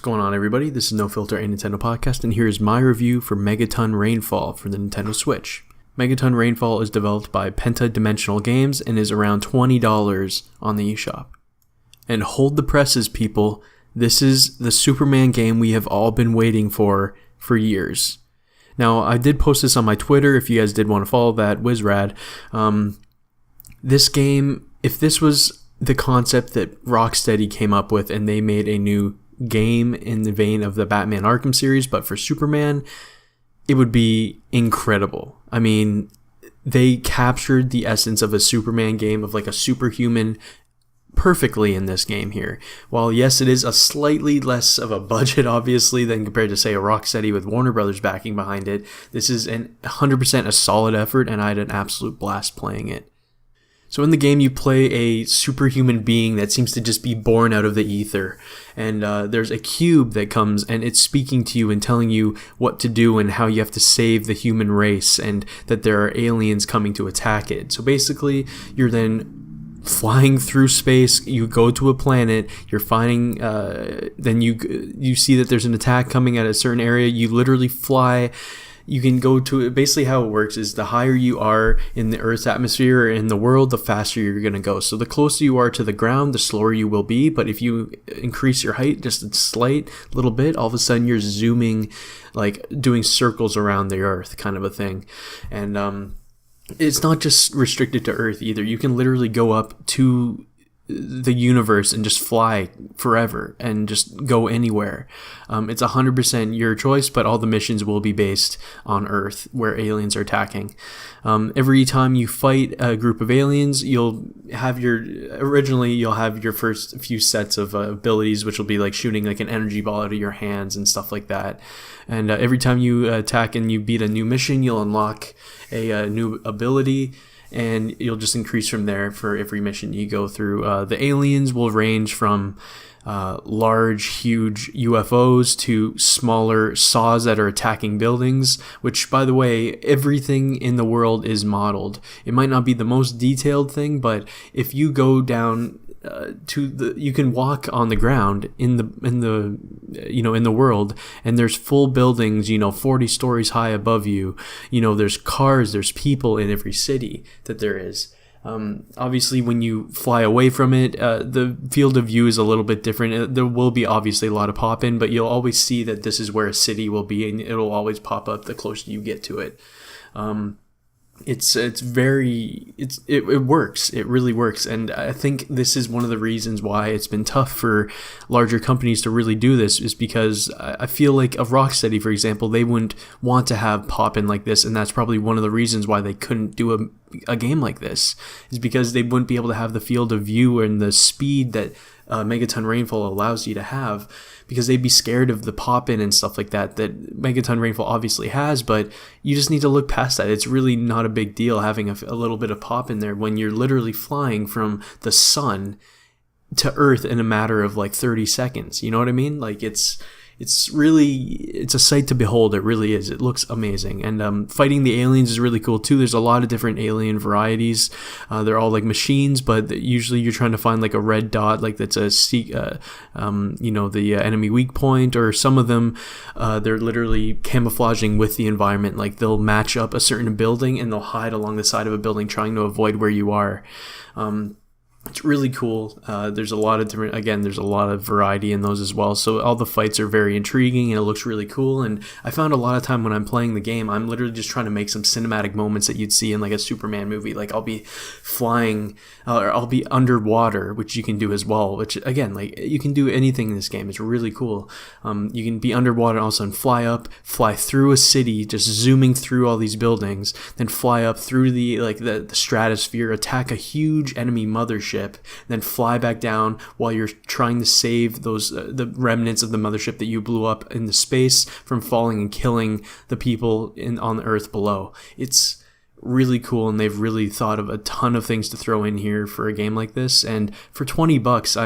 going on, everybody? This is No Filter, a Nintendo podcast, and here's my review for Megaton Rainfall for the Nintendo Switch. Megaton Rainfall is developed by Pentadimensional Games and is around $20 on the eShop. And hold the presses, people. This is the Superman game we have all been waiting for years. Now, I did post this on my Twitter if you guys did want to follow that, Wizrad. This game, if this was the concept that Rocksteady came up with and they made a new game in the vein of the Batman Arkham series, but for Superman, it would be incredible. I mean, they captured the essence of a Superman game, of like a superhuman, perfectly in this game here. While yes, it is a slightly less of a budget, obviously, than compared to, say, a Rocksteady with Warner Brothers backing behind it, this is 100% a solid effort, and I had an absolute blast playing it. So in the game, you play a superhuman being that seems to just be born out of the ether. And there's a cube that comes and it's speaking to you and telling you what to do and how you have to save the human race and that there are aliens coming to attack it. So basically, you're then flying through space. You go to a planet. You're finding. Then you see that there's an attack coming at a certain area. You literally fly. You can go to basically how it works is the higher you are in the Earth's atmosphere or in the world, the faster you're going to go. So the closer you are to the ground, the slower you will be. But if you increase your height just a slight little bit, all of a sudden you're zooming, like doing circles around the Earth kind of a thing. And it's not just restricted to Earth either. You can literally go up to the universe and just fly forever and just go anywhere. It's 100% your choice, but all the missions will be based on Earth where aliens are attacking. Every time you fight a group of aliens, you'll have your first few sets of abilities, which will be like shooting like an energy ball out of your hands and stuff like that. And every time you attack and you beat a new mission, you'll unlock a new ability. And you'll just increase from there for every mission you go through. The aliens will range from large, huge UFOs to smaller saws that are attacking buildings, which, by the way, everything in the world is modeled. It might not be the most detailed thing, but if you go down you can walk on the ground in the world, and there's full buildings 40 stories high above you. There's cars, there's people in every city that there is. Obviously, when you fly away from it, the field of view is a little bit different. There will be obviously a lot of pop-in, but you'll always see that this is where a city will be, and it'll always pop up the closer you get to it. It works. It really works. And I think this is one of the reasons why it's been tough for larger companies to really do this, is because I feel like a Rocksteady, for example, they wouldn't want to have pop-in like this. And that's probably one of the reasons why they couldn't do a game like this, is because they wouldn't be able to have the field of view and the speed that Megaton Rainfall allows you to have, because they'd be scared of the pop-in and stuff like that Megaton Rainfall obviously has. But you just need to look past that. It's really not a big deal having a little bit of pop-in there when you're literally flying from the sun to Earth in a matter of like 30 seconds. You know what I mean? Like it's a sight to behold. It really is. It looks amazing. And fighting the aliens is really cool too. There's a lot of different alien varieties. They're all like machines, but usually you're trying to find like a red dot, like that's the enemy weak point. Or some of them, they're literally camouflaging with the environment. Like they'll match up a certain building and they'll hide along the side of a building, trying to avoid where you are. It's really cool. There's a lot of variety in those as well. So all the fights are very intriguing and it looks really cool. And I found a lot of time when I'm playing the game, I'm literally just trying to make some cinematic moments that you'd see in like a Superman movie. Like I'll be flying or I'll be underwater, which you can do as well, which again, like you can do anything in this game. It's really cool. You can be underwater and all of a sudden fly up, fly through a city, just zooming through all these buildings, then fly up through the stratosphere, attack a huge enemy mothership, then fly back down while you're trying to save those the remnants of the mothership that you blew up in the space from falling and killing the people on the Earth below. It's really cool, and they've really thought of a ton of things to throw in here for a game like this. And for $20,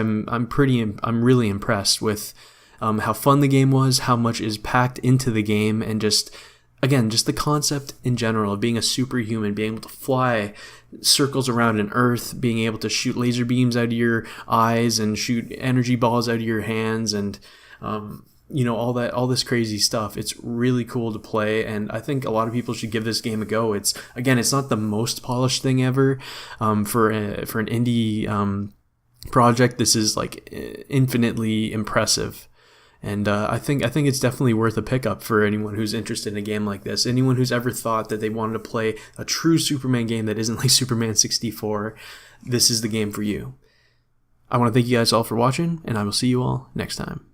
I'm really impressed with how fun the game was, how much is packed into the game, and just the concept in general of being a superhuman, being able to fly circles around an Earth, being able to shoot laser beams out of your eyes and shoot energy balls out of your hands. And all this crazy stuff. It's really cool to play, and I think a lot of people should give this game a go. It's not the most polished thing ever. For an indie project, this is like infinitely impressive. And I think it's definitely worth a pickup for anyone who's interested in a game like this. Anyone who's ever thought that they wanted to play a true Superman game that isn't like Superman 64, this is the game for you. I want to thank you guys all for watching, and I will see you all next time.